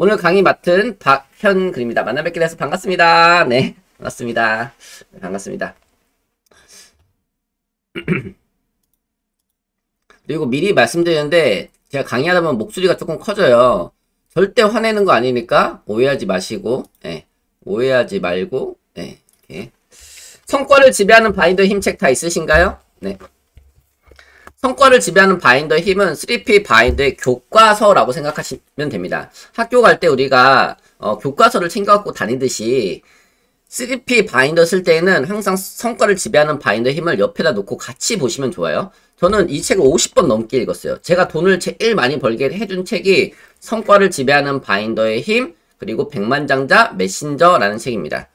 오늘 강의 맡은 박현근입니다. 만나 뵙게 돼서 반갑습니다. 네, 반갑습니다. 네, 반갑습니다. 그리고 미리 말씀드리는데 제가 강의하다 보면 목소리가 조금 커져요. 절대 화내는 거 아니니까 오해하지 마시고, 네, 오해하지 말고, 네, 이렇게. 성과를 지배하는 바인더 힘 책 다 있으신가요? 네. 성과를 지배하는 바인더의 힘은 3P 바인더의 교과서라고 생각하시면 됩니다. 학교 갈 때 우리가 교과서를 챙겨갖고 다니듯이 3P 바인더 쓸 때에는 항상 성과를 지배하는 바인더 힘을 옆에다 놓고 같이 보시면 좋아요. 저는 이 책을 50번 넘게 읽었어요. 제가 돈을 제일 많이 벌게 해준 책이 성과를 지배하는 바인더의 힘, 그리고 백만장자 메신저라는 책입니다.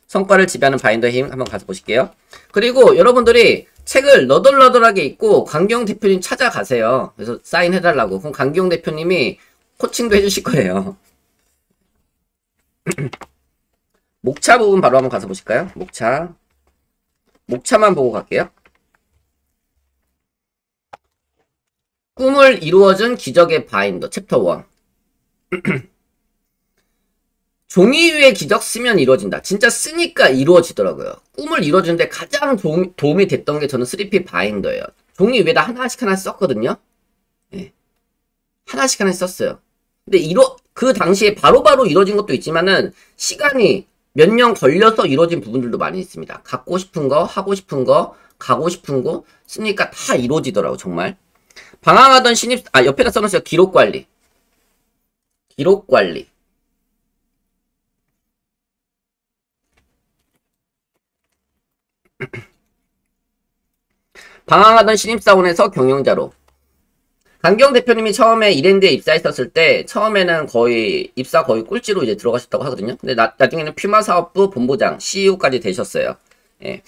성과를 지배하는 바인더의 힘 한번 가서 보실게요. 그리고 여러분들이 책을 너덜너덜하게 읽고 강기영 대표님 찾아가세요. 그래서 사인해달라고. 그럼 강기영 대표님이 코칭도 해주실 거예요. 목차 부분 바로 한번 가서 보실까요? 목차만 보고 갈게요. 꿈을 이루어준 기적의 바인더 챕터 1. 종이 위에 기적 쓰면 이루어진다. 진짜 쓰니까 이루어지더라고요. 꿈을 이루어주는데 가장 도움이 됐던 게 저는 3P 바인더예요. 종이 위에다 하나씩 썼거든요. 네. 하나씩 썼어요. 근데 그 당시에 바로바로 이루어진 것도 있지만은 시간이 몇 년 걸려서 이루어진 부분들도 많이 있습니다. 갖고 싶은 거, 하고 싶은 거, 가고 싶은 거 쓰니까 다 이루어지더라고 정말. 방황하던 신입, 옆에다 써놓으세요. 기록관리. 방황하던 신입사원에서 경영자로. 강기영 대표님이 처음에 이랜드에 입사했었을 때 처음에는 거의 입사 거의 꼴찌로 이제 들어가셨다고 하거든요. 근데 나중에는 퓨마 사업부 본부장 CEO까지 되셨어요. 예.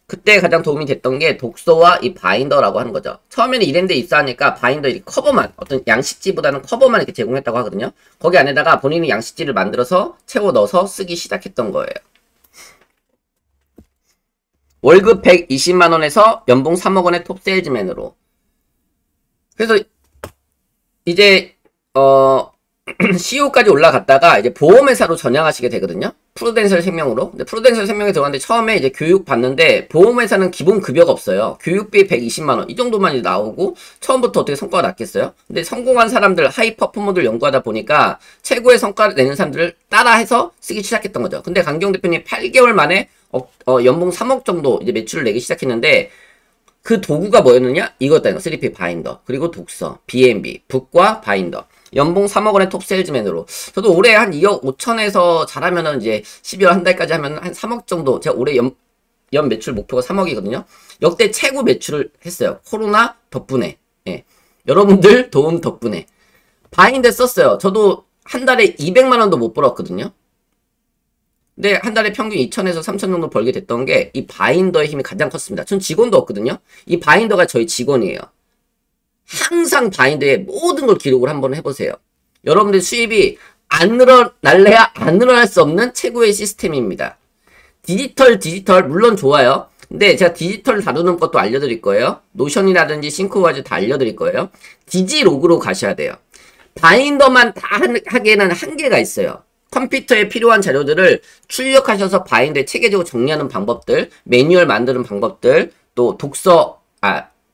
그때 가장 도움이 됐던 게 독서와 이 바인더라고 하는 거죠. 처음에는 이랜드에 입사하니까 바인더 이 커버만, 어떤 양식지보다는 커버만 이렇게 제공했다고 하거든요. 거기 안에다가 본인이 양식지를 만들어서 채워 넣어서 쓰기 시작했던 거예요. 월급 120만원에서 연봉 3억원의 톱 세일즈맨으로. 그래서 이제 CEO까지 올라갔다가 이제 보험회사로 전향하시게 되거든요. 프루덴셜 생명으로. 근데 프루덴셜 생명에 들어갔는데 처음에 이제 교육 받는데 보험회사는 기본 급여가 없어요. 교육비 120만원 이 정도만 이제 나오고 처음부터 어떻게 성과가 났겠어요? 근데 성공한 사람들, 하이 퍼포머들 연구하다 보니까 최고의 성과를 내는 사람들을 따라해서 쓰기 시작했던 거죠. 근데 강기영 대표님 8개월 만에 연봉 3억 정도 이제 매출을 내기 시작했는데 그 도구가 뭐였느냐? 이거였다는 거. 3P 바인더. 그리고 독서, B&B, 북과 바인더. 연봉 3억원의 톱 세일즈맨으로. 저도 올해 한 2억 5천에서 잘하면은 이제 12월 한 달까지 하면 한 3억 정도. 제가 올해 연 매출 목표가 3억이거든요. 역대 최고 매출을 했어요. 코로나 덕분에. 예. 여러분들 도움 덕분에. 바인더 썼어요. 저도 한 달에 200만원도 못 벌었거든요. 근데 한 달에 평균 2천에서 3천 정도 벌게 됐던 게 이 바인더의 힘이 가장 컸습니다. 전 직원도 없거든요. 이 바인더가 저희 직원이에요. 항상 바인더에 모든 걸 기록을 한번 해보세요. 여러분들 수입이 안 늘어날래야 안 늘어날 수 없는 최고의 시스템입니다. 디지털 물론 좋아요. 근데 제가 디지털 다루는 것도 알려드릴 거예요. 노션이라든지 싱크와즈 다 알려드릴 거예요. 디지로그로 가셔야 돼요. 바인더만 다 하기에는 한계가 있어요. 컴퓨터에 필요한 자료들을 출력하셔서 바인더에 체계적으로 정리하는 방법들, 매뉴얼 만드는 방법들, 또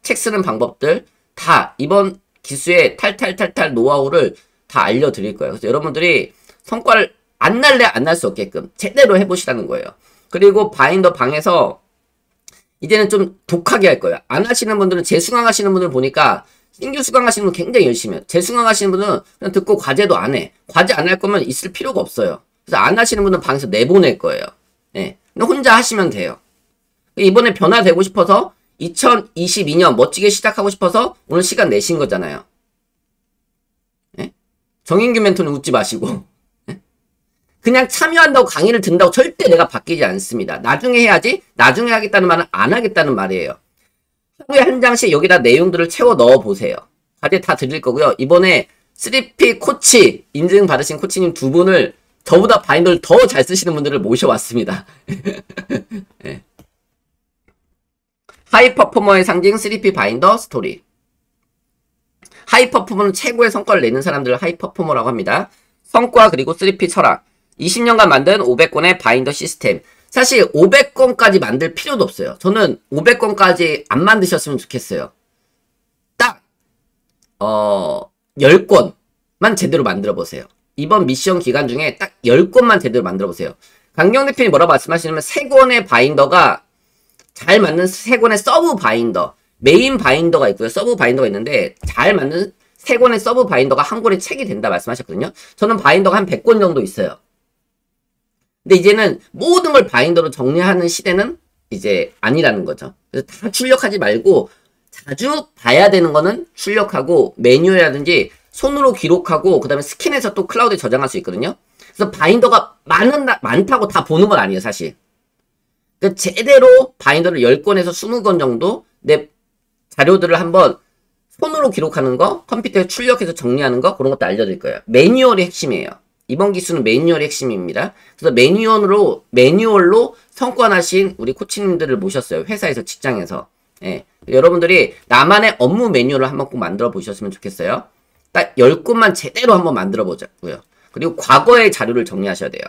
책 쓰는 방법들 다 이번 기수에 탈탈 노하우를 다 알려드릴 거예요. 그래서 여러분들이 성과를 안 날래 안 날 수 없게끔 제대로 해보시라는 거예요. 그리고 바인더 방에서 이제는 좀 독하게 할 거예요. 안 하시는 분들은 재수강하시는 분들 보니까 신규 수강하시는 분 굉장히 열심히 해요. 재수강하시는 분은 그냥 듣고 과제도 안 해. 과제 안 할 거면 있을 필요가 없어요. 그래서 안 하시는 분은 방에서 내보낼 거예요. 예. 근데 혼자 하시면 돼요. 이번에 변화되고 싶어서 2022년 멋지게 시작하고 싶어서 오늘 시간 내신 거잖아요. 예? 정인규 멘토는 웃지 마시고. 예? 그냥 참여한다고 강의를 듣는다고 절대 내가 바뀌지 않습니다. 나중에 해야지. 나중에 하겠다는 말은 안 하겠다는 말이에요. 하루에 한 장씩 여기다 내용들을 채워 넣어 보세요. 과제 다 드릴 거고요. 이번에 3P 코치 인증 받으신 코치님 두 분을 저보다 바인더를 더 잘 쓰시는 분들을 모셔왔습니다. 네. 하이 퍼포머의 상징 3P 바인더 스토리. 하이 퍼포머는 최고의 성과를 내는 사람들을 하이 퍼포머라고 합니다. 성과 그리고 3P 철학. 20년간 만든 500권의 바인더 시스템. 사실 500권까지 만들 필요도 없어요. 저는 500권까지 안 만드셨으면 좋겠어요. 딱 10권만 제대로 만들어 보세요. 이번 미션 기간 중에 딱 10권만 제대로 만들어 보세요. 강경 대표님 뭐라고 말씀하시냐면 3권의 바인더가 잘 맞는 3권의 서브 바인더, 메인 바인더가 있고요. 서브 바인더가 있는데 잘 맞는 3권의 서브 바인더가 한 권의 책이 된다 말씀하셨거든요. 저는 바인더가 한 100권 정도 있어요. 근데 이제는 모든 걸 바인더로 정리하는 시대는 이제 아니라는 거죠. 그래서 다 출력하지 말고 자주 봐야 되는 거는 출력하고 매뉴얼이라든지 손으로 기록하고 그 다음에 스캔해서 또 클라우드에 저장할 수 있거든요. 그래서 바인더가 많다고 다 보는 건 아니에요, 사실. 그러니까 제대로 바인더를 10권에서 20권 정도 내 자료들을 한번 손으로 기록하는 거, 컴퓨터에 출력해서 정리하는 거, 그런 것도 알려드릴 거예요. 매뉴얼이 핵심이에요. 이번 기수는 매뉴얼이 핵심입니다. 그래서 매뉴얼로 성과나신 우리 코치님들을 모셨어요. 회사에서, 직장에서. 예. 여러분들이 나만의 업무 매뉴얼을 한번 꼭 만들어 보셨으면 좋겠어요. 딱 10권만 제대로 한번 만들어 보자고요. 그리고 과거의 자료를 정리하셔야 돼요.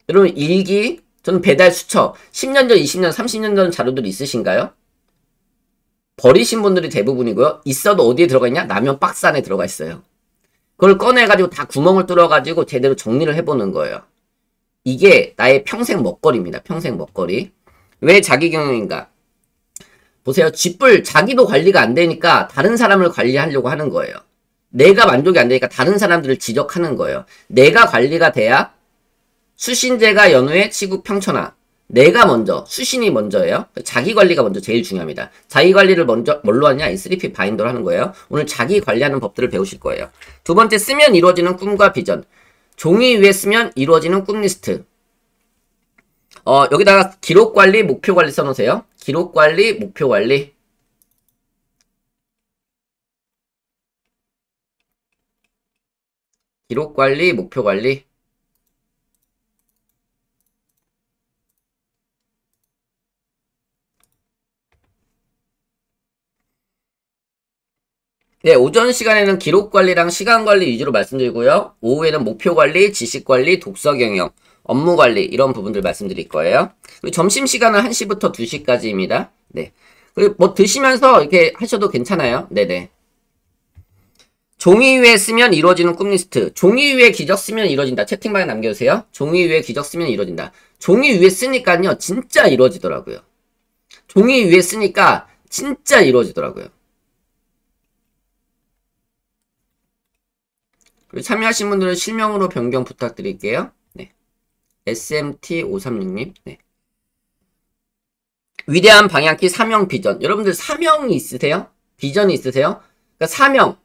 여러분, 일기, 저는 배달 수첩, 10년 전, 20년, 30년 전 자료들이 있으신가요? 버리신 분들이 대부분이고요. 있어도 어디에 들어가 있냐? 라면 박스 안에 들어가 있어요. 그걸 꺼내가지고 다 구멍을 뚫어가지고 제대로 정리를 해보는 거예요. 이게 나의 평생 먹거리입니다. 평생 먹거리. 왜 자기경영인가? 보세요. 쥐뿔 자기도 관리가 안 되니까 다른 사람을 관리하려고 하는 거예요. 내가 만족이 안 되니까 다른 사람들을 지적하는 거예요. 내가 관리가 돼야 수신제가 연후에 치국 평천하. 내가 먼저, 수신이 먼저예요. 자기 관리가 먼저 제일 중요합니다. 자기 관리를 먼저 뭘로 하냐? 이 3P 바인더로 하는 거예요. 오늘 자기 관리하는 법들을 배우실 거예요. 두 번째, 쓰면 이루어지는 꿈과 비전. 종이 위에 쓰면 이루어지는 꿈 리스트. 여기다가 기록 관리, 목표 관리 써놓으세요. 기록 관리, 목표 관리. 기록 관리, 목표 관리. 네, 오전 시간에는 기록 관리랑 시간 관리 위주로 말씀드리고요. 오후에는 목표 관리, 지식 관리, 독서 경영, 업무 관리 이런 부분들 말씀드릴 거예요. 그리고 점심 시간은 1시부터 2시까지입니다. 네. 그리고 뭐 드시면서 이렇게 하셔도 괜찮아요. 네네. 종이 위에 쓰면 이루어지는 꿈 리스트. 종이 위에 기적 쓰면 이루어진다. 채팅방에 남겨주세요. 종이 위에 기적 쓰면 이루어진다. 종이 위에 쓰니까요. 진짜 이루어지더라고요. 종이 위에 쓰니까 진짜 이루어지더라고요. 그리고 참여하신 분들은 실명으로 변경 부탁드릴게요. 네. SMT536님. 네. 위대한 방향키 사명 비전. 여러분들 사명이 있으세요? 비전이 있으세요? 그러니까 사명.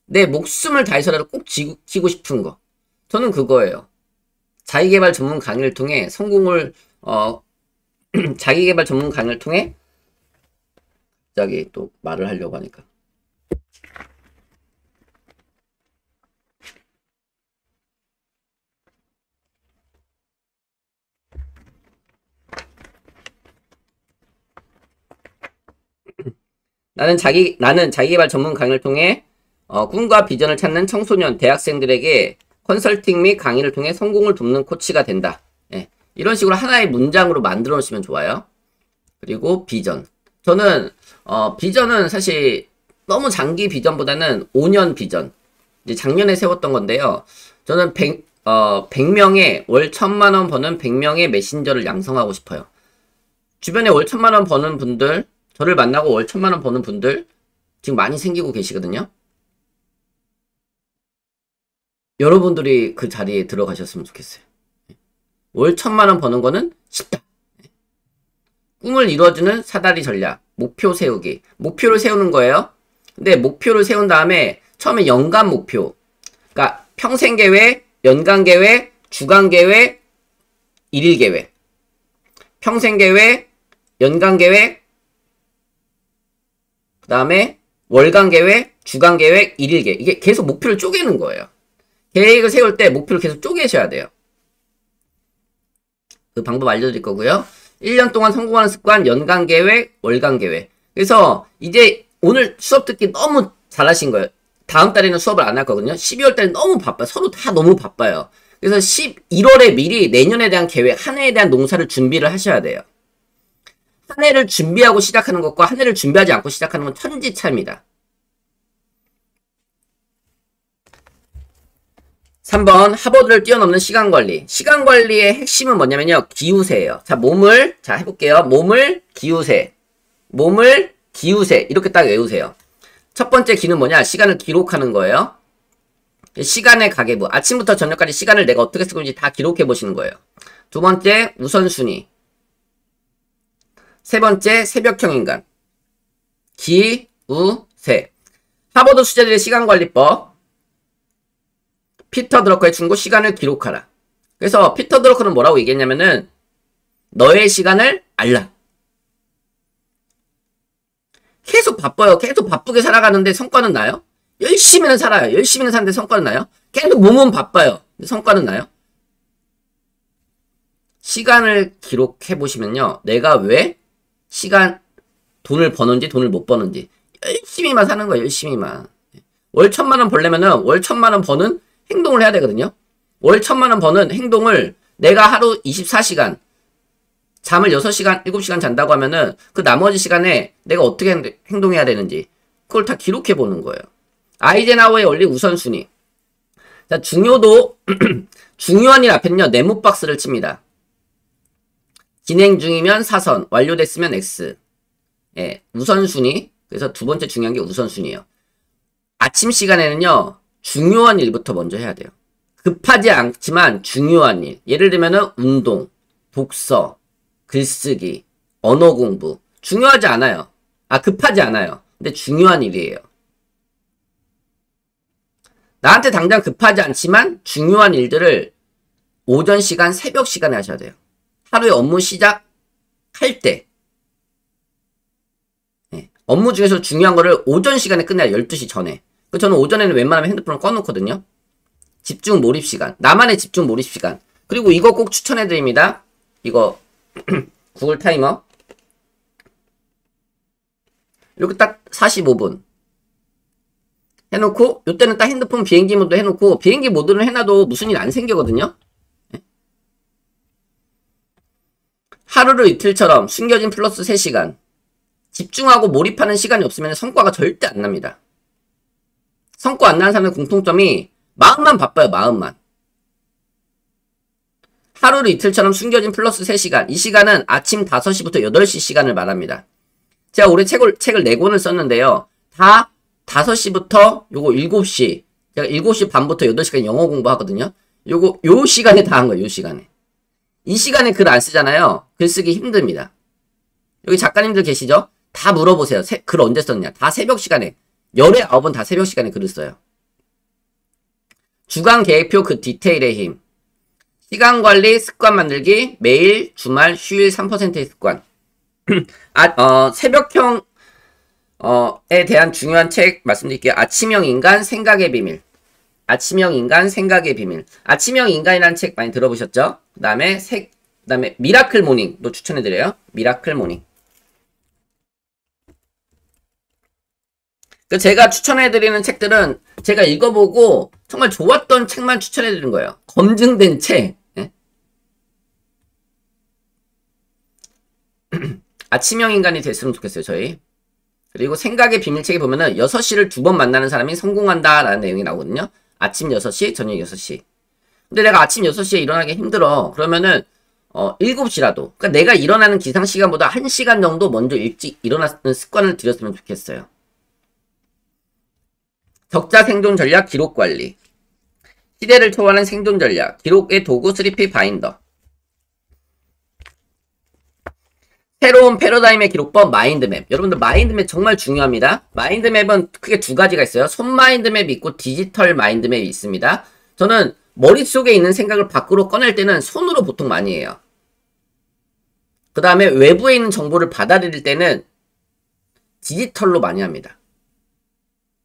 내 목숨을 다해서라도 꼭 지고 싶은 거. 저는 그거예요. 자기계발 전문 강의를 통해 성공을 자기계발 전문 강의를 통해 갑자기 또 말을 하려고 하니까. 나는 자기계발 전문 강의를 통해 꿈과 비전을 찾는 청소년, 대학생들에게 컨설팅 및 강의를 통해 성공을 돕는 코치가 된다. 예, 이런 식으로 하나의 문장으로 만들어 놓으시면 좋아요. 그리고 비전. 저는 비전은 사실 너무 장기 비전보다는 5년 비전. 이제 작년에 세웠던 건데요. 저는 100명의 월 1000만원 버는 100명의 메신저를 양성하고 싶어요. 주변에 월 1000만원 버는 분들, 저를 만나고 월 1000만원 버는 분들 지금 많이 생기고 계시거든요. 여러분들이 그 자리에 들어가셨으면 좋겠어요. 월 1000만원 버는 거는 쉽다. 꿈을 이루어주는 사다리 전략, 목표 세우기. 목표를 세우는 거예요. 근데 목표를 세운 다음에 처음에 연간 목표, 그러니까 평생 계획, 연간 계획, 주간 계획, 일일 계획. 평생 계획, 연간 계획, 그 다음에 월간 계획, 주간 계획, 일일 계획. 이게 계속 목표를 쪼개는 거예요. 계획을 세울 때 목표를 계속 쪼개셔야 돼요. 그 방법 알려드릴 거고요. 1년 동안 성공하는 습관, 연간 계획, 월간 계획. 그래서 이제 오늘 수업 듣기 너무 잘하신 거예요. 다음 달에는 수업을 안 할 거거든요. 12월 달에 너무 바빠요. 서로 다 너무 바빠요. 그래서 11월에 미리 내년에 대한 계획, 한 해에 대한 농사를 준비를 하셔야 돼요. 한 해를 준비하고 시작하는 것과 한 해를 준비하지 않고 시작하는 건 천지차입니다. 3번 하버드를 뛰어넘는 시간관리. 시간관리의 핵심은 뭐냐면요. 기우세예요. 자, 자, 해볼게요. 몸을 기우세. 몸을 기우세. 이렇게 딱 외우세요. 첫 번째 기는 뭐냐? 시간을 기록하는 거예요. 시간의 가계부. 아침부터 저녁까지 시간을 내가 어떻게 쓰고 있는지 다 기록해 보시는 거예요. 두 번째, 우선순위. 세 번째, 새벽형 인간. 기우세. 하버드 수재들의 시간관리법. 피터 드러커의 충고 시간을 기록하라. 그래서 피터 드러커는 뭐라고 얘기했냐면은 너의 시간을 알라. 계속 바빠요. 계속 바쁘게 살아가는데 성과는 나요? 열심히는 살아요. 열심히는 사는데 성과는 나요? 계속 몸은 바빠요. 근데 성과는 나요? 시간을 기록해 보시면요. 내가 왜 돈을 버는지 돈을 못 버는지 열심히만 사는 거예요. 열심히만. 월 1,000,000원 벌려면은 월 1,000,000원 버는 행동을 해야 되거든요. 월 1,000,000원 버는 행동을 내가 하루 24시간 잠을 6시간, 7시간 잔다고 하면은 그 나머지 시간에 내가 어떻게 행동해야 되는지 그걸 다 기록해 보는 거예요. 아이젠하워의 원리 우선순위. 자, 중요도 중요한 일 앞에는요. 네모 박스를 칩니다. 진행 중이면 사선, 완료됐으면 X. 예, 우선순위. 그래서 두 번째 중요한 게 우선순위예요. 아침 시간에는요. 중요한 일부터 먼저 해야 돼요. 급하지 않지만 중요한 일. 예를 들면은 운동, 독서, 글쓰기, 언어 공부. 중요하지 않아요. 급하지 않아요. 근데 중요한 일이에요. 나한테 당장 급하지 않지만 중요한 일들을 오전 시간, 새벽 시간에 하셔야 돼요. 하루에 업무 시작할 때. 네. 업무 중에서 중요한 거를 오전 시간에 끝내야 12시 전에. 저는 오전에는 웬만하면 핸드폰을 꺼놓거든요. 집중 몰입 시간. 나만의 집중 몰입 시간. 그리고 이거 꼭 추천해드립니다. 이거 구글 타이머. 이렇게 딱 45분 해놓고 이때는 딱 핸드폰 비행기 모드 해놓고 비행기 모드를 해놔도 무슨 일 안 생기거든요. 하루를 이틀처럼 숨겨진 플러스 3시간. 집중하고 몰입하는 시간이 없으면 성과가 절대 안 납니다. 성과 안 나는 사람의 공통점이 마음만 바빠요. 마음만. 하루를 이틀처럼 숨겨진 플러스 3시간. 이 시간은 아침 5시부터 8시 시간을 말합니다. 제가 올해 책을 4권을 썼는데요. 다 5시부터 요거 7시. 제가 7시 반부터 8시까지 영어 공부하거든요. 요 시간에 다 한 거예요. 요 시간에. 이 시간에 글 안 쓰잖아요. 글 쓰기 힘듭니다. 여기 작가님들 계시죠? 다 물어보세요. 글 언제 썼냐? 다 새벽 시간에. 열의 9은 다 새벽 시간에 글을 써요. 주간 계획표 그 디테일의 힘. 시간관리 습관 만들기. 매일, 주말, 휴일 3%의 습관. 새벽형 에 대한 중요한 책 말씀드릴게요. 아침형 인간 생각의 비밀. 아침형 인간 생각의 비밀. 아침형 인간이라는 책 많이 들어보셨죠? 그 다음에 미라클 모닝도 추천해드려요. 미라클 모닝. 제가 추천해드리는 책들은 제가 읽어보고 정말 좋았던 책만 추천해드리는 거예요. 검증된 책. 네? 아침형 인간이 됐으면 좋겠어요. 저희. 그리고 생각의 비밀책에 보면은 6시를 2번 만나는 사람이 성공한다 라는 내용이 나오거든요. 아침 6시, 저녁 6시. 근데 내가 아침 6시에 일어나기 힘들어. 그러면은 7시라도. 그러니까 내가 일어나는 기상시간보다 1시간 정도 먼저 일찍 일어나는 습관을 들였으면 좋겠어요. 적자 생존 전략 기록 관리. 시대를 초월하는 생존 전략. 기록의 도구 3P 바인더. 새로운 패러다임의 기록법 마인드맵. 여러분들 마인드맵 정말 중요합니다. 마인드맵은 크게 두 가지가 있어요. 손 마인드맵이 있고 디지털 마인드맵이 있습니다. 저는 머릿속에 있는 생각을 밖으로 꺼낼 때는 손으로 보통 많이 해요. 그 다음에 외부에 있는 정보를 받아들일 때는 디지털로 많이 합니다.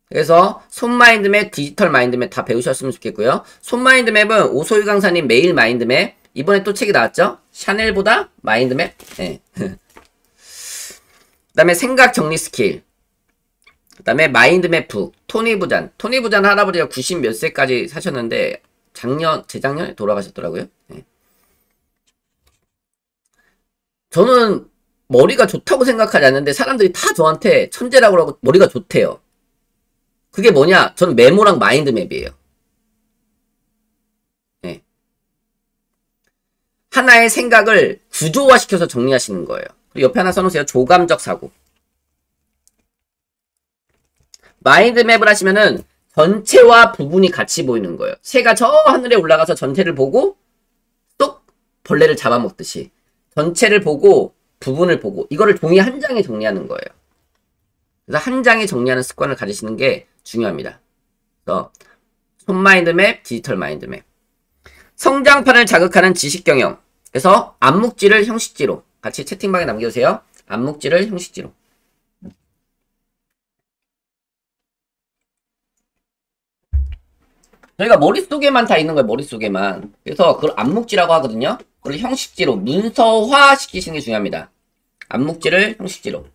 그래서 손 마인드맵, 디지털 마인드맵 다 배우셨으면 좋겠고요. 손 마인드맵은 오소희 강사님 매일 마인드맵. 이번에 또 책이 나왔죠? 샤넬보다 마인드맵. 네. 그 다음에 생각 정리 스킬. 그 다음에 마인드맵프, 토니 부잔. 토니 부잔 할아버지가 90 몇 세까지 사셨는데, 재작년에 돌아가셨더라고요. 네. 저는 머리가 좋다고 생각하지 않는데, 사람들이 다 저한테 천재라고 하고 머리가 좋대요. 그게 뭐냐? 저는 메모랑 마인드맵이에요. 네. 하나의 생각을 구조화시켜서 정리하시는 거예요. 그리고 옆에 하나 써놓으세요. 조감적 사고. 마인드맵을 하시면은 전체와 부분이 같이 보이는 거예요. 새가 저 하늘에 올라가서 전체를 보고 또 벌레를 잡아먹듯이 전체를 보고 부분을 보고 이거를 종이 한 장에 정리하는 거예요. 그래서 한 장에 정리하는 습관을 가지시는 게 중요합니다. 그래서 손마인드맵, 디지털 마인드맵. 성장판을 자극하는 지식경영. 그래서 암묵지를 형식지로 같이 채팅방에 남겨주세요. 암묵지를 형식지로. 저희가 머릿속에만 다 있는 거예요. 머릿속에만. 그래서 그걸 암묵지라고 하거든요. 그걸 형식지로 문서화 시키시는 게 중요합니다. 암묵지를 형식지로.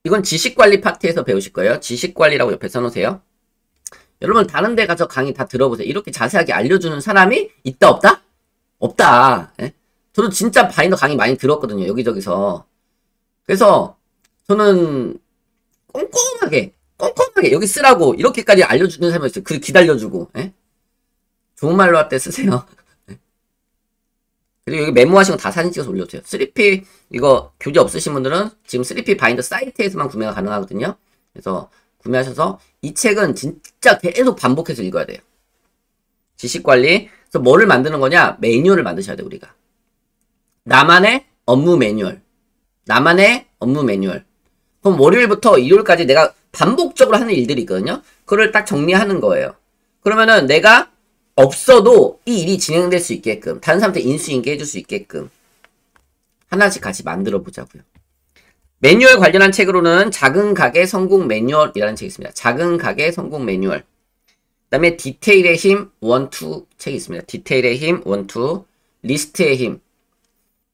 이건 지식관리 파트에서 배우실 거예요. 지식관리라고 옆에 써놓으세요. 여러분 다른 데 가서 강의 다 들어보세요. 이렇게 자세하게 알려주는 사람이 있다 없다? 없다. 예? 저도 진짜 바인더 강의 많이 들었거든요. 여기저기서. 그래서 저는 꼼꼼하게 여기 쓰라고 이렇게까지 알려주는 사람이 있어요. 그 기다려주고. 예? 좋은 말로 할 때 쓰세요. 그리고 여기 메모하신 거 다 사진 찍어서 올려주세요. 3P 이거 교재 없으신 분들은 지금 3P 바인더 사이트에서만 구매가 가능하거든요. 그래서 구매하셔서 이 책은 진짜 계속 반복해서 읽어야 돼요. 지식관리. 그래서 뭐를 만드는 거냐? 매뉴얼을 만드셔야 돼요. 우리가. 나만의 업무 매뉴얼. 나만의 업무 매뉴얼. 그럼 월요일부터 일요일까지 내가 반복적으로 하는 일들이 있거든요. 그걸 딱 정리하는 거예요. 그러면은 내가 없어도 이 일이 진행될 수 있게끔 다른 사람한테 인수인계 해줄 수 있게끔 하나씩 같이 만들어 보자고요. 매뉴얼 관련한 책으로는 작은 가게 성공 매뉴얼이라는 책이 있습니다. 작은 가게 성공 매뉴얼. 그 다음에 디테일의 힘 1, 2 책이 있습니다. 디테일의 힘 1, 2 리스트의 힘.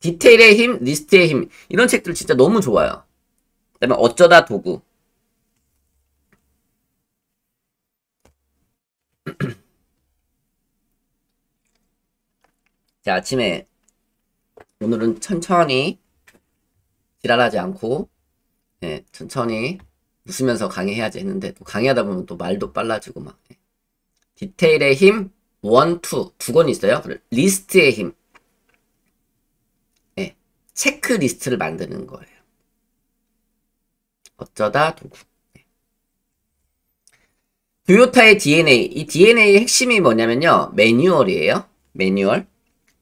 디테일의 힘, 리스트의 힘. 이런 책들 진짜 너무 좋아요. 그 다음에 어쩌다 도구. 자, 아침에 오늘은 천천히 지랄하지 않고 천천히 웃으면서 강의해야지 했는데 또 강의하다 보면 또 말도 빨라지고 막 디테일의 힘 1, 2 두 권이 있어요. 리스트의 힘 체크리스트를 만드는 거예요. 어쩌다 도구. 토요타의 DNA. 이 DNA의 핵심이 뭐냐면요. 매뉴얼이에요. 매뉴얼.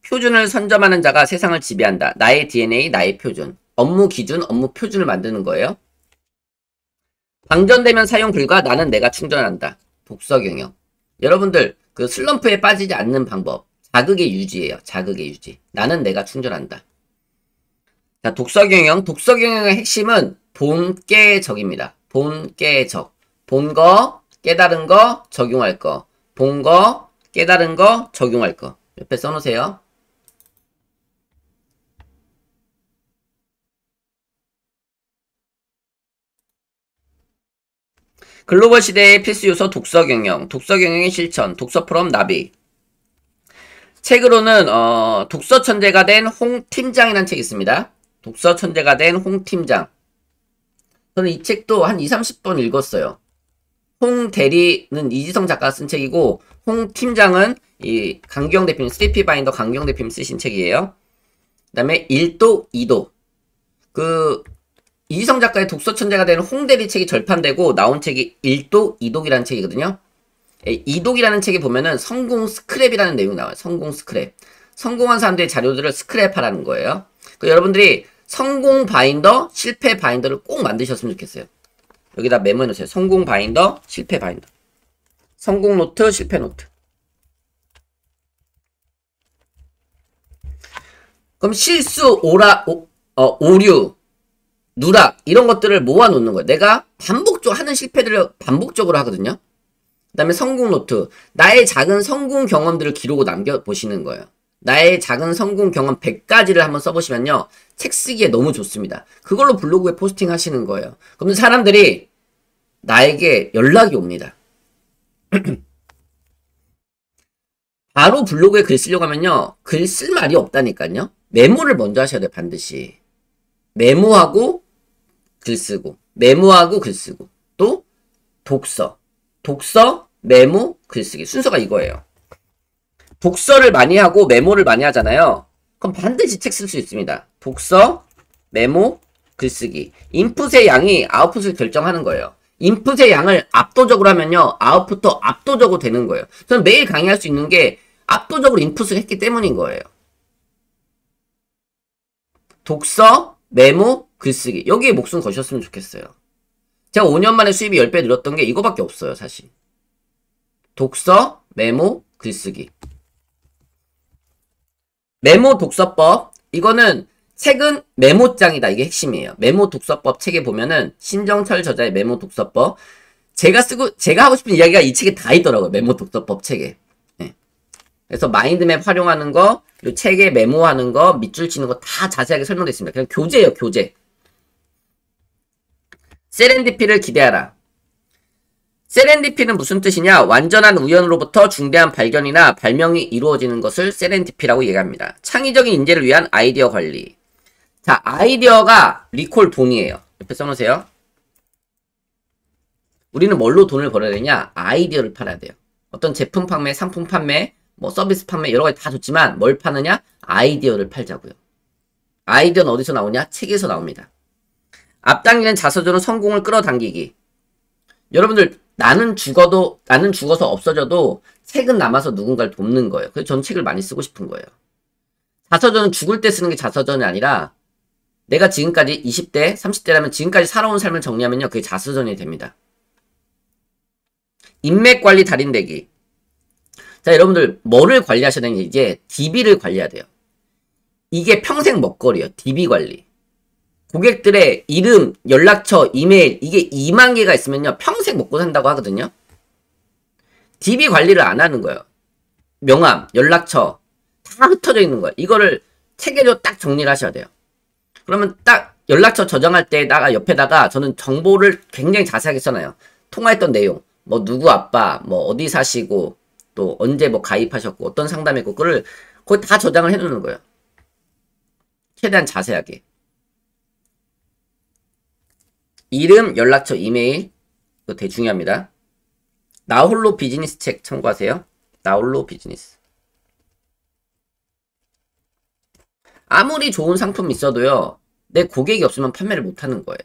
표준을 선점하는 자가 세상을 지배한다. 나의 DNA, 나의 표준. 업무 기준, 업무 표준을 만드는 거예요. 방전되면 사용 불가. 나는 내가 충전한다. 독서 경영. 여러분들 그 슬럼프에 빠지지 않는 방법. 자극의 유지예요. 자극의 유지. 나는 내가 충전한다. 자, 독서 경영. 독서 경영의 핵심은 본깨적입니다. 본깨적. 본 거, 깨달은 거, 적용할 거. 본 거, 깨달은 거, 적용할 거. 옆에 써놓으세요. 글로벌 시대의 필수 요소 독서 경영. 독서 경영의 실천. 독서 포럼 나비. 책으로는 독서 천재가 된 홍 팀장이라는 책이 있습니다. 독서 천재가 된 홍 팀장. 저는 이 책도 한 2, 30번 읽었어요. 홍 대리는 이지성 작가가 쓴 책이고 홍 팀장은 이 강경 대표님 3P 바인더 강경 대표님 쓰신 책이에요. 그 다음에 1도, 2도. 그 이지성 작가의 독서 천재가 되는 홍 대리 책이 절판되고 나온 책이 1도, 2독이라는 책이거든요. 2독이라는 책에 보면은 성공 스크랩이라는 내용이 나와요. 성공 스크랩. 성공한 사람들의 자료들을 스크랩하라는 거예요. 그 여러분들이 성공 바인더, 실패 바인더를 꼭 만드셨으면 좋겠어요. 여기다 메모해 놓으세요. 성공 바인더, 실패 바인더. 성공 노트, 실패 노트. 그럼 실수, 오류, 누락 이런 것들을 모아놓는 거예요. 내가 반복적으로 하는 실패들을 반복적으로 하거든요. 그 다음에 성공 노트. 나의 작은 성공 경험들을 기록으로 남겨보시는 거예요. 나의 작은 성공 경험 100가지를 한번 써보시면요. 책 쓰기에 너무 좋습니다. 그걸로 블로그에 포스팅 하시는 거예요. 그러면 사람들이 나에게 연락이 옵니다. 바로 블로그에 글 쓰려고 하면요. 글 쓸 말이 없다니까요. 메모를 먼저 하셔야 돼요. 반드시. 메모하고 글 쓰고 메모하고 글 쓰고 또 독서. 독서, 메모, 글쓰기. 순서가 이거예요. 독서를 많이 하고 메모를 많이 하잖아요. 그럼 반드시 책 쓸 수 있습니다. 독서, 메모, 글쓰기. 인풋의 양이 아웃풋을 결정하는 거예요. 인풋의 양을 압도적으로 하면요. 아웃풋도 압도적으로 되는 거예요. 저는 매일 강의할 수 있는 게 압도적으로 인풋을 했기 때문인 거예요. 독서, 메모, 글쓰기. 여기에 목숨 거셨으면 좋겠어요. 제가 5년 만에 수입이 10배 늘었던 게 이거밖에 없어요, 사실. 독서, 메모, 글쓰기. 메모 독서법. 이거는 책은 메모장이다. 이게 핵심이에요. 메모 독서법 책에 보면은 신정철 저자의 메모 독서법. 제가 하고 싶은 이야기가 이 책에 다 있더라고요. 메모 독서법 책에. 네. 그래서 마인드맵 활용하는 거, 이 책에 메모하는 거, 밑줄 치는 거 다 자세하게 설명되어 있습니다. 그냥 교재예요, 교재. 세렌디피를 기대하라. 세렌디피는 무슨 뜻이냐? 완전한 우연으로부터 중대한 발견이나 발명이 이루어지는 것을 세렌디피라고 얘기합니다. 창의적인 인재를 위한 아이디어 관리. 자, 아이디어가 리콜 돈이에요. 옆에 써놓으세요. 우리는 뭘로 돈을 벌어야 되냐? 아이디어를 팔아야 돼요. 어떤 제품 판매, 상품 판매, 뭐 서비스 판매 여러 가지 다 좋지만 뭘 파느냐? 아이디어를 팔자고요. 아이디어는 어디서 나오냐? 책에서 나옵니다. 앞당기는 자서전은 성공을 끌어당기기. 여러분들 나는 죽어서 없어져도 책은 남아서 누군가를 돕는 거예요. 그래서 저는 책을 많이 쓰고 싶은 거예요. 자서전은 죽을 때 쓰는 게 자서전이 아니라 내가 지금까지 20대, 30대라면 지금까지 살아온 삶을 정리하면요. 그게 자서전이 됩니다. 인맥 관리 달인되기. 자, 여러분들 뭐를 관리하셔야 되는 게 이제 DB를 관리해야 돼요. 이게 평생 먹거리예요. DB 관리. 고객들의 이름, 연락처, 이메일 이게 2만 개가 있으면요. 평생 먹고 산다고 하거든요. DB 관리를 안 하는 거예요. 명함, 연락처 다 흩어져 있는 거예요. 이거를 체계로 딱 정리를 하셔야 돼요. 그러면 딱 연락처 저장할 때다가 옆에다가 저는 정보를 굉장히 자세하게 써놔요. 통화했던 내용, 뭐 누구 아빠, 뭐 어디 사시고 또 언제 뭐 가입하셨고 어떤 상담했고 그거를 거의 다 저장을 해놓는 거예요. 최대한 자세하게. 이름, 연락처, 이메일 이거 되게 중요합니다. 나홀로 비즈니스 책 참고하세요. 나홀로 비즈니스. 아무리 좋은 상품이 있어도요. 내 고객이 없으면 판매를 못하는 거예요.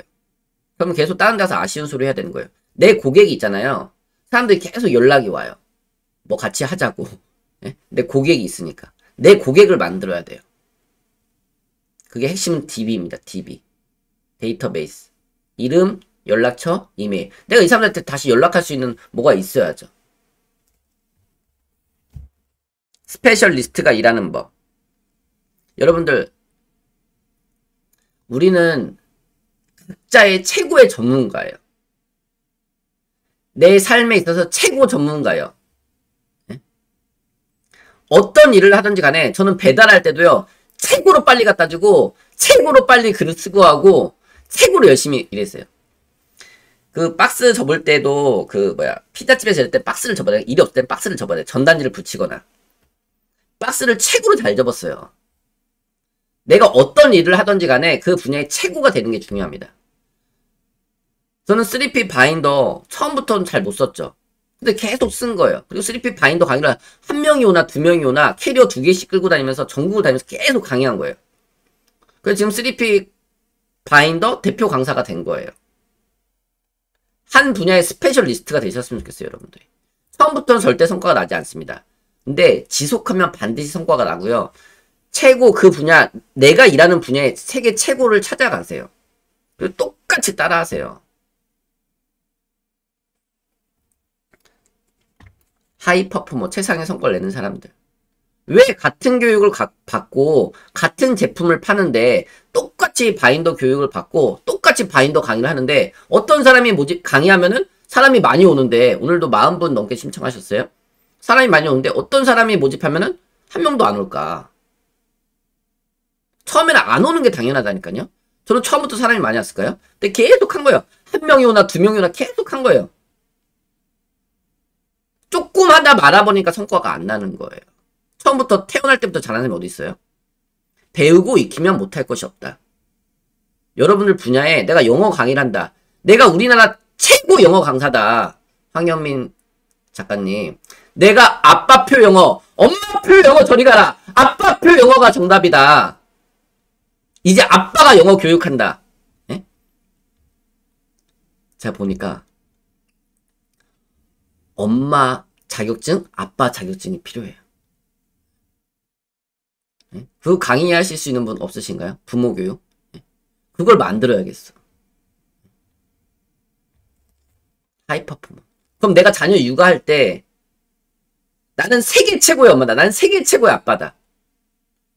그러면 계속 다른 데서 아쉬운 소리 해야 되는 거예요. 내 고객이 있잖아요. 사람들이 계속 연락이 와요. 뭐 같이 하자고. 네? 내 고객이 있으니까. 내 고객을 만들어야 돼요. 그게 핵심은 DB입니다. DB. 데이터베이스. 이름, 연락처, 이메일. 내가 이 사람들한테 다시 연락할 수 있는 뭐가 있어야죠. 스페셜리스트가 일하는 법. 여러분들 우리는 각자의 최고의 전문가예요. 내 삶에 있어서 최고 전문가예요. 네? 어떤 일을 하든지 간에 저는 배달할 때도요. 최고로 빨리 갖다 주고 최고로 빨리 글을 쓰고 하고 최고로 열심히 일했어요. 그 박스 접을 때도 피자집에서 일 때 박스를 접어야 돼. 일이 없을 때 박스를 접어야 돼. 전단지를 붙이거나. 박스를 최고로 잘 접었어요. 내가 어떤 일을 하든지 간에 그 분야의 최고가 되는 게 중요합니다. 저는 3P 바인더 처음부터는 잘 못 썼죠. 근데 계속 쓴 거예요. 그리고 3P 바인더 강의를 한 명이 오나 두 명이 오나 캐리어 2개씩 끌고 다니면서 전국을 다니면서 계속 강의한 거예요. 그래서 지금 3P 바인더 대표 강사가 된 거예요. 한 분야의 스페셜리스트가 되셨으면 좋겠어요, 여러분들이. 처음부터는 절대 성과가 나지 않습니다. 근데 지속하면 반드시 성과가 나고요. 최고 그 분야, 내가 일하는 분야의 세계 최고를 찾아가세요. 그리고 똑같이 따라하세요. 하이 퍼포머, 최상의 성과를 내는 사람들. 왜 같은 교육을 받고 같은 제품을 파는데 똑같이 바인더 교육을 받고 똑같이 바인더 강의를 하는데 어떤 사람이 강의하면은 사람이 많이 오는데 오늘도 40분 넘게 신청하셨어요? 사람이 많이 오는데 어떤 사람이 모집하면은 한 명도 안 올까? 처음에는 안 오는 게 당연하다니까요. 저는 처음부터 사람이 많이 왔을까요? 근데 계속 한 거예요. 한 명이 오나 두 명이 오나 계속 한 거예요. 조금 하다 말아보니까 성과가 안 나는 거예요. 처음부터 태어날 때부터 잘하는 사람이 어디 있어요? 배우고 익히면 못할 것이 없다. 여러분들 분야에 내가 영어 강의를 한다. 내가 우리나라 최고 영어 강사다. 황현민 작가님. 내가 아빠표 영어, 엄마표 영어 저리 가라. 아빠표 영어가 정답이다. 이제 아빠가 영어 교육한다. 예? 제가 보니까 엄마 자격증, 아빠 자격증이 필요해요. 예? 그거 강의하실 수 있는 분 없으신가요? 부모 교육? 예? 그걸 만들어야겠어. 하이퍼포먼. 그럼 내가 자녀 육아할 때 나는 세계 최고의 엄마다. 나는 세계 최고의 아빠다.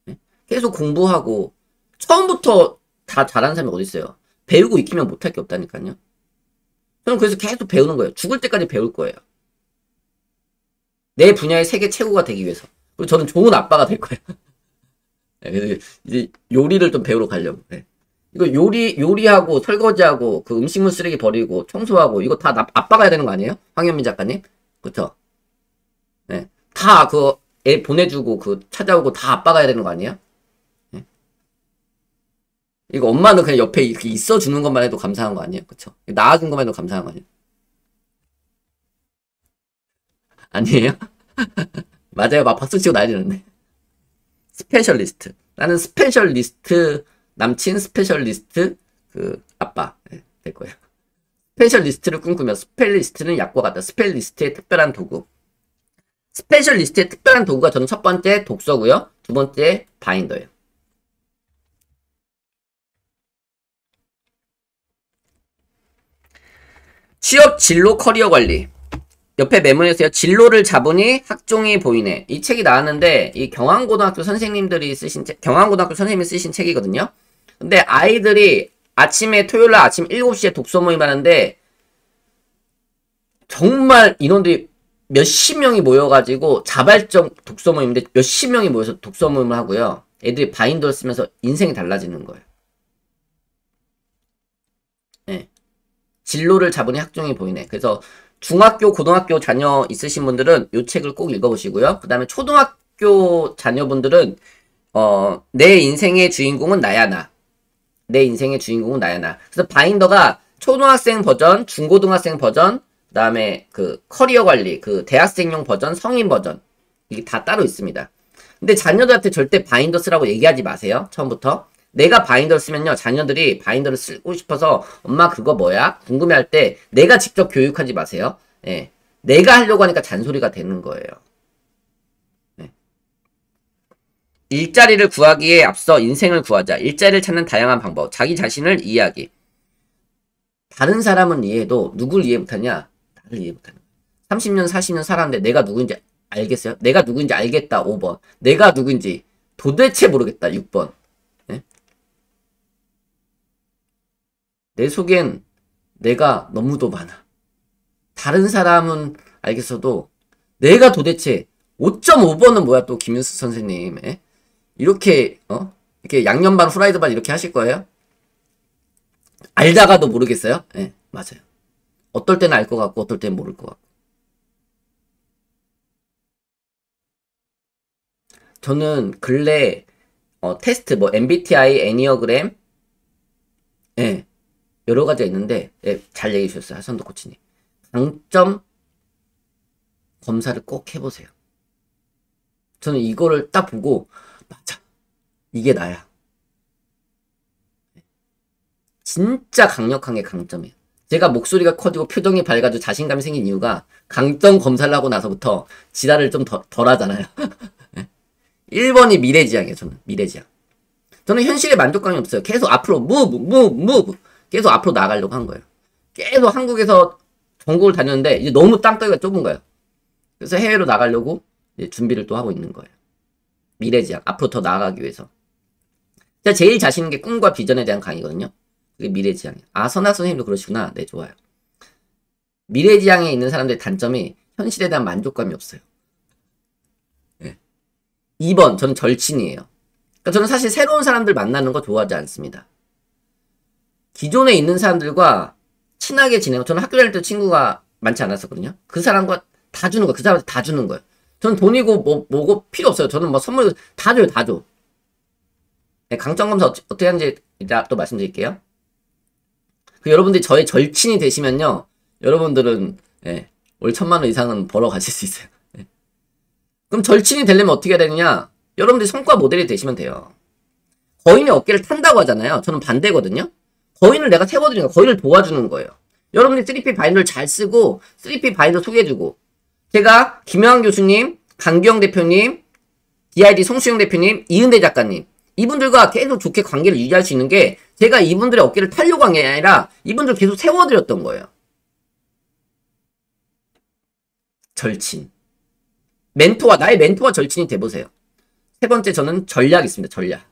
예? 계속 공부하고 처음부터 다 잘하는 사람이 어디 있어요? 배우고 익히면 못할 게 없다니까요. 저는 그래서 계속 배우는 거예요. 죽을 때까지 배울 거예요. 내 분야의 세계 최고가 되기 위해서. 그리고 저는 좋은 아빠가 될 거예요. 그래서 이제 요리를 좀 배우러 가려고. 네. 이거 요리하고 설거지하고 그 음식물 쓰레기 버리고 청소하고 이거 다 아빠가 해야 되는 거 아니에요? 황현민 작가님? 그쵸? 네. 다 그 애 보내주고 그 찾아오고 다 아빠가 해야 되는 거 아니에요? 네. 이거 엄마는 그냥 옆에 이렇게 있어주는 것만 해도 감사한 거 아니에요? 그쵸? 낳아준 것만 해도 감사한 거 아니에요? 아니에요? 맞아요. 막 박수 치고 난리 났네. 스페셜리스트. 나는 스페셜리스트 남친, 스페셜리스트 그 아빠. 네, 될 거예요. 스페셜리스트를 꿈꾸며 스페셜리스트는 약과 같다. 스페셜리스트의 특별한 도구. 스페셜리스트의 특별한 도구가 저는 첫 번째 독서고요. 두 번째 바인더예요. 취업 진로 커리어 관리. 옆에 메모해주세요. 진로를 잡으니 학종이 보이네. 이 책이 나왔는데 이 경항고등학교 선생님들이 쓰신 책, 경항고등학교 선생님이 쓰신 책이거든요. 근데 아이들이 아침에 토요일날 아침 7시에 독서 모임 하는데 정말 인원들이 몇십 명이 모여가지고 자발적 독서 모임인데 몇십 명이 모여서 독서 모임을 하고요. 애들이 바인더를 쓰면서 인생이 달라지는 거예요. 네. 진로를 잡으니 학종이 보이네. 그래서 중학교, 고등학교 자녀 있으신 분들은 이 책을 꼭 읽어보시고요. 그 다음에 초등학교 자녀분들은 내 인생의 주인공은 나야 나. 내 인생의 주인공은 나야 나. 그래서 바인더가 초등학생 버전, 중고등학생 버전, 그 다음에 그 커리어 관리, 그 대학생용 버전, 성인 버전 이게 다 따로 있습니다. 근데 자녀들한테 절대 바인더 쓰라고 얘기하지 마세요. 처음부터. 내가 바인더를 쓰면요. 자녀들이 바인더를 쓰고 싶어서 엄마 그거 뭐야? 궁금해할 때 내가 직접 교육하지 마세요. 예. 내가 하려고 하니까 잔소리가 되는 거예요. 예. 일자리를 구하기에 앞서 인생을 구하자. 일자리를 찾는 다양한 방법. 자기 자신을 이해하기. 다른 사람은 이해해도 누굴 이해 못하냐? 나를 이해 못하는 거야. 30년, 40년 살았는데 내가 누구인지 알겠어요? 내가 누구인지 알겠다. 5번. 내가 누구인지 도대체 모르겠다. 6번. 내 속엔 내가 너무도 많아. 다른 사람은 알겠어도 내가 도대체 5.5번은 뭐야 또 김윤수 선생님. 에? 이렇게 이렇게 양념 반 후라이드 반 이렇게 하실 거예요? 알다가도 모르겠어요? 예, 맞아요. 어떨 때는 알 것 같고 어떨 때는 모를 것 같고. 저는 근래 테스트 뭐 MBTI, 애니어그램 예. 여러 가지가 있는데 예, 잘 얘기해 주셨어요. 하선도 코치님. 강점 검사를 꼭 해보세요. 저는 이거를 딱 보고 맞아. 이게 나야. 진짜 강력한 게 강점이에요. 제가 목소리가 커지고 표정이 밝아지고 자신감이 생긴 이유가 강점 검사를 하고 나서부터 지랄을 좀 덜 하잖아요. 1번이 미래지향이에요. 저는 미래지향. 저는 현실에 만족감이 없어요. 계속 앞으로 move 계속 앞으로 나가려고 한 거예요. 계속 한국에서 전국을 다녔는데 이제 너무 땅덩이가 좁은 거예요. 그래서 해외로 나가려고 이제 준비를 또 하고 있는 거예요. 미래지향. 앞으로 더 나아가기 위해서. 제가 제일 자신 있는 게 꿈과 비전에 대한 강의거든요. 그게 미래지향이에요. 아, 선학 선생님도 그러시구나. 네, 좋아요. 미래지향에 있는 사람들의 단점이 현실에 대한 만족감이 없어요. 네. 2번, 저는 절친이에요. 그러니까 저는 사실 새로운 사람들 만나는 거 좋아하지 않습니다. 기존에 있는 사람들과 친하게 지내고, 저는 학교 다닐 때 친구가 많지 않았었거든요. 그 사람과 다 주는 거예요. 그 사람한테 다 주는 거예요. 저는 돈이고 뭐고 필요 없어요. 저는 뭐 선물 다 줘요. 다 줘. 네, 강점검사 어떻게 하는지 이따 또 말씀드릴게요. 그 여러분들이 저의 절친이 되시면요, 여러분들은 예, 월 1000만원 이상은 벌어 가실 수 있어요. 예. 그럼 절친이 되려면 어떻게 해야 되느냐? 여러분들이 성과 모델이 되시면 돼요. 거인의 어깨를 탄다고 하잖아요. 저는 반대거든요. 거인을 내가 세워드리는 거, 거인을 도와주는 거예요. 여러분들이 3P 바인더를 잘 쓰고 3P 바인더 소개해주고, 제가 김영환 교수님, 강기영 대표님, DID 송수영 대표님, 이은대 작가님, 이분들과 계속 좋게 관계를 유지할 수 있는 게, 제가 이분들의 어깨를 타려고 한 게 아니라 이분들 계속 세워드렸던 거예요. 절친. 멘토와, 나의 멘토와 절친이 돼보세요. 세 번째, 저는 전략이 있습니다. 전략.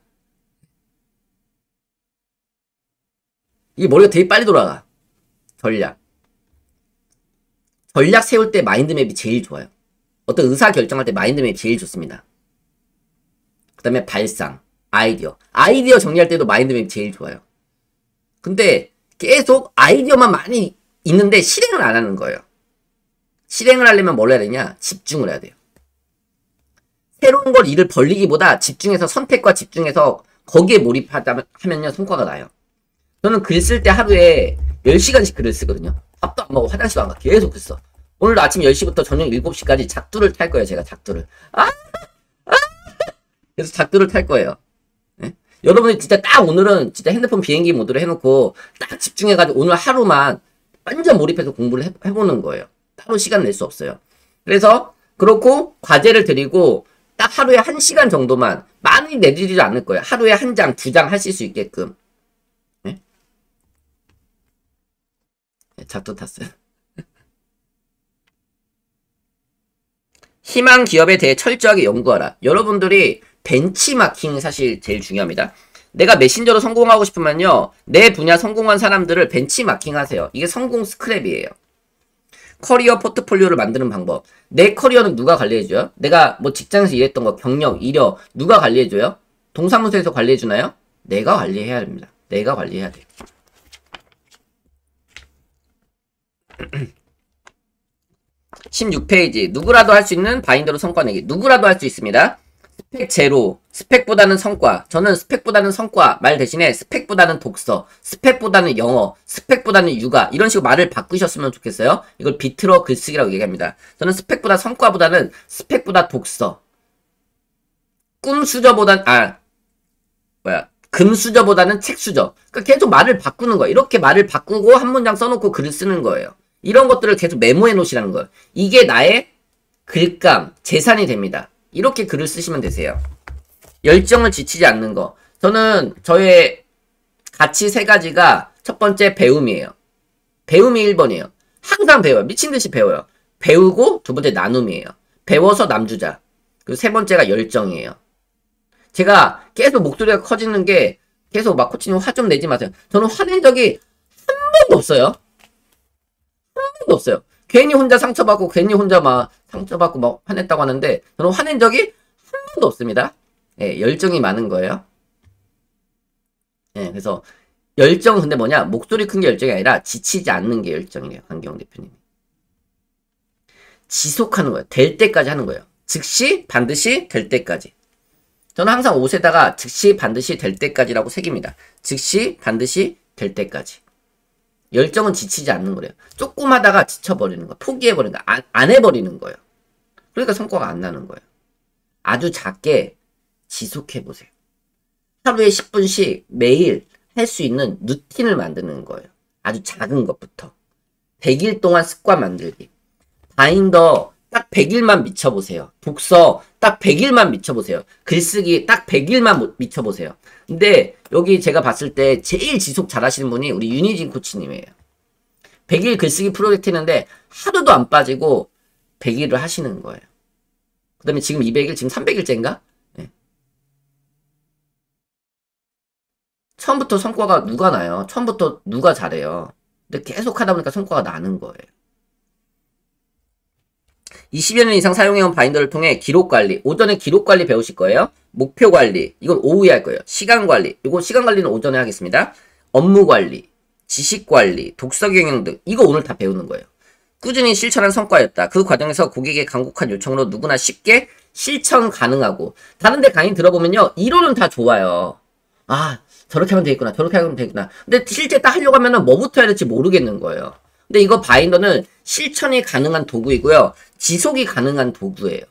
이게 머리가 되게 빨리 돌아가. 전략. 전략 세울 때 마인드맵이 제일 좋아요. 어떤 의사 결정할 때 마인드맵이 제일 좋습니다. 그 다음에 발상, 아이디어. 아이디어 정리할 때도 마인드맵이 제일 좋아요. 근데 계속 아이디어만 많이 있는데 실행을 안 하는 거예요. 실행을 하려면 뭘 해야 되냐? 집중을 해야 돼요. 새로운 걸 일을 벌리기보다 집중해서, 선택과 집중해서 거기에 몰입하면요 성과가 나요. 저는 글 쓸 때 하루에 10시간씩 글을 쓰거든요. 밥도 안 먹고 화장실도 안 가. 계속 글 써. 오늘도 아침 10시부터 저녁 7시까지 작두를 탈 거예요. 제가 작두를. 그래서 작두를 탈 거예요. 네? 여러분이 진짜 딱 오늘은 진짜 핸드폰 비행기 모드로 해놓고 딱 집중해가지고 오늘 하루만 완전 몰입해서 공부를 해보는 거예요. 따로 시간 낼 수 없어요. 그래서 그렇고 과제를 드리고 딱 하루에 1시간 정도만, 많이 내드리지 않을 거예요. 하루에 1장, 2장 하실 수 있게끔. 네? 네, 작두 탔어요. 희망 기업에 대해 철저하게 연구하라. 여러분들이 벤치마킹이 사실 제일 중요합니다. 내가 메신저로 성공하고 싶으면요, 내 분야 성공한 사람들을 벤치마킹 하세요. 이게 성공 스크랩이에요. 커리어 포트폴리오를 만드는 방법. 내 커리어는 누가 관리해줘요? 내가 뭐 직장에서 일했던 거, 경력, 이력, 누가 관리해줘요? 동사무소에서 관리해주나요? 내가 관리해야 됩니다. 내가 관리해야 돼요. 16페이지. 누구라도 할 수 있는 바인더로 성과 내기. 누구라도 할 수 있습니다. 스펙 제로, 스펙보다는 성과. 저는 스펙보다는 성과 말 대신에 스펙보다는 독서, 스펙보다는 영어, 스펙보다는 육아, 이런 식으로 말을 바꾸셨으면 좋겠어요. 이걸 비틀어 글쓰기라고 얘기합니다. 저는 스펙보다 성과보다는 스펙보다 독서, 꿈수저보단 금수저보다는 책수저. 그러니까 계속 말을 바꾸는 거예요. 이렇게 말을 바꾸고 한 문장 써놓고 글을 쓰는 거예요. 이런 것들을 계속 메모해 놓으시라는 거예요. 이게 나의 글감, 재산이 됩니다. 이렇게 글을 쓰시면 되세요. 열정을 지치지 않는 거. 저는 저의 가치 3가지가, 첫 번째 배움이에요. 배움이 1번이에요. 항상 배워요. 미친듯이 배워요. 배우고, 두 번째 나눔이에요. 배워서 남주자. 그리고 세 번째가 열정이에요. 제가 계속 목소리가 커지는 게, 계속 막 코치님 화 좀 내지 마세요. 저는 화낸 적이 한 번도 없어요. 한 번도 없어요. 괜히 혼자 상처받고, 괜히 혼자 막 상처받고 막 화냈다고 하는데, 저는 화낸 적이 한 번도 없습니다. 예, 열정이 많은 거예요. 예, 그래서 열정은 근데 뭐냐? 목소리 큰 게 열정이 아니라 지치지 않는 게 열정이래요. 강기영 대표님. 지속하는 거예요. 될 때까지 하는 거예요. 즉시 반드시 될 때까지. 저는 항상 옷에다가 즉시 반드시 될 때까지라고 새깁니다. 즉시 반드시 될 때까지. 열정은 지치지 않는 거래요. 조금 하다가 지쳐버리는 거, 포기해버리는 거, 안 해버리는 거예요. 그러니까 성과가 안 나는 거예요. 아주 작게 지속해보세요. 하루에 10분씩 매일 할 수 있는 루틴을 만드는 거예요. 아주 작은 것부터. 100일 동안 습관 만들기. 바인더 딱 100일만 미쳐보세요. 독서 딱 100일만 미쳐보세요. 글쓰기 딱 100일만 미쳐보세요. 근데 여기 제가 봤을 때 제일 지속 잘하시는 분이 우리 윤희진 코치님이에요. 100일 글쓰기 프로젝트 했는데 하루도 안 빠지고 100일을 하시는 거예요. 그 다음에 지금 200일, 지금 300일째인가? 네. 처음부터 성과가 누가 나요? 처음부터 누가 잘해요? 근데 계속 하다 보니까 성과가 나는 거예요. 20여 년 이상 사용해온 바인더를 통해 기록 관리, 오전에 기록 관리 배우실 거예요. 목표 관리, 이건 오후에 할 거예요. 시간 관리, 이거 시간 관리는 오전에 하겠습니다. 업무 관리, 지식 관리, 독서 경영 등 이거 오늘 다 배우는 거예요. 꾸준히 실천한 성과였다. 그 과정에서 고객의 간곡한 요청으로 누구나 쉽게 실천 가능하고, 다른데 강의 들어보면요, 이론은 다 좋아요. 아, 저렇게 하면 되겠구나, 저렇게 하면 되겠구나. 근데 실제 딱 하려고 하면은 뭐부터 해야 될지 모르겠는 거예요. 근데 이거 바인더는 실천이 가능한 도구이고요, 지속이 가능한 도구예요.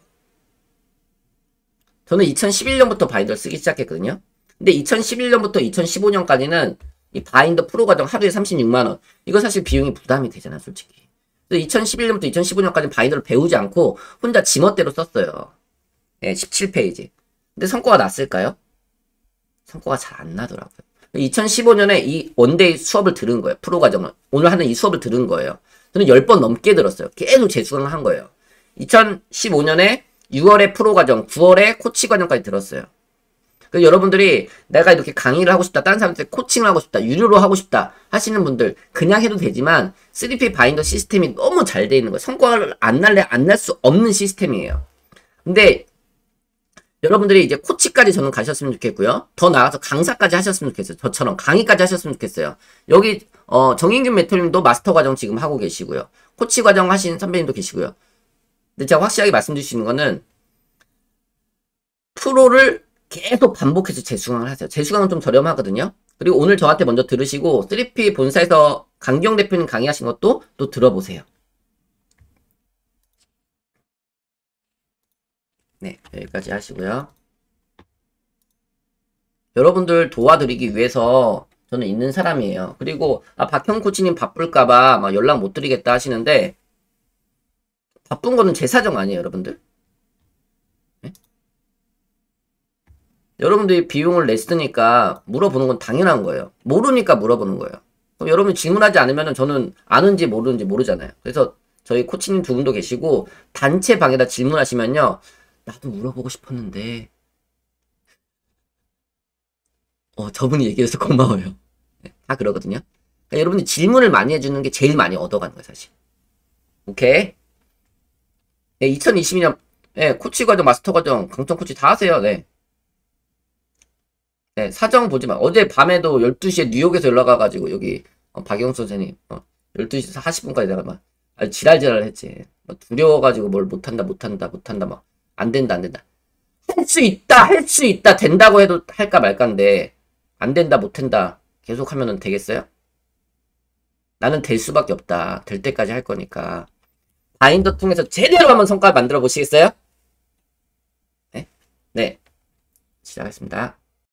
저는 2011년부터 바인더를 쓰기 시작했거든요. 근데 2011년부터 2015년까지는 이 바인더 프로 과정 하루에 36만원. 이거 사실 비용이 부담이 되잖아, 솔직히. 2011년부터 2015년까지 바인더를 배우지 않고 혼자 지멋대로 썼어요. 네, 17페이지. 근데 성과가 났을까요? 성과가 잘 안 나더라고요. 2015년에 이 원데이 수업을 들은 거예요. 프로 과정을. 오늘 하는 이 수업을 들은 거예요. 저는 10번 넘게 들었어요. 계속 재수강을 한 거예요. 2015년에 6월에 프로 과정, 9월에 코치 과정까지 들었어요. 그래서 여러분들이 내가 이렇게 강의를 하고 싶다, 다른 사람한테 코칭을 하고 싶다, 유료로 하고 싶다 하시는 분들 그냥 해도 되지만 3P 바인더 시스템이 너무 잘 돼 있는 거예요. 성과를 안 날 수 없는 시스템이에요. 근데 여러분들이 이제 코치까지 저는 가셨으면 좋겠고요. 더 나아가서 강사까지 하셨으면 좋겠어요. 저처럼 강의까지 하셨으면 좋겠어요. 여기 정인균 멘토님도 마스터 과정 지금 하고 계시고요. 코치 과정 하신 선배님도 계시고요. 근데 제가 확실하게 말씀드리는 거는 프로를 계속 반복해서 재수강을 하세요. 재수강은 좀 저렴하거든요. 그리고 오늘 저한테 먼저 들으시고 3P 본사에서 강경 대표님 강의하신 것도 또 들어보세요. 네, 여기까지 하시고요. 여러분들 도와드리기 위해서 저는 있는 사람이에요. 그리고 박형 코치님 바쁠까봐 막 연락 못 드리겠다 하시는데 바쁜 거는 제 사정 아니에요, 여러분들. 네? 여러분들이 비용을 냈으니까 물어보는 건 당연한 거예요. 모르니까 물어보는 거예요. 그럼 여러분이 질문하지 않으면 저는 아는지 모르는지 모르잖아요. 그래서 저희 코치님 두 분도 계시고 단체 방에다 질문하시면요, 나도 물어보고 싶었는데 저분이 얘기해서 고마워요. 네, 다 그러거든요. 그러니까 여러분이 질문을 많이 해주는 게 제일 많이 얻어가는 거예요, 사실. 오케이. 네, 2022년 네, 코치 과정, 마스터 과정, 강점 코치 다 하세요. 네. 네, 사정 보지 마. 어제 밤에도 12시에 뉴욕에서 연락 와가지고 여기 박영수 선생님 12시 40분까지 내가 막 지랄지랄 했지. 막 두려워가지고 뭘 못한다 막 안 된다. 할 수 있다 된다고 해도 할까 말까인데 안 된다 못한다 계속 하면은 되겠어요? 나는 될 수밖에 없다. 될 때까지 할 거니까 바인더 통해서 제대로 한번 성과 만들어 보시겠어요? 네? 네, 시작하겠습니다.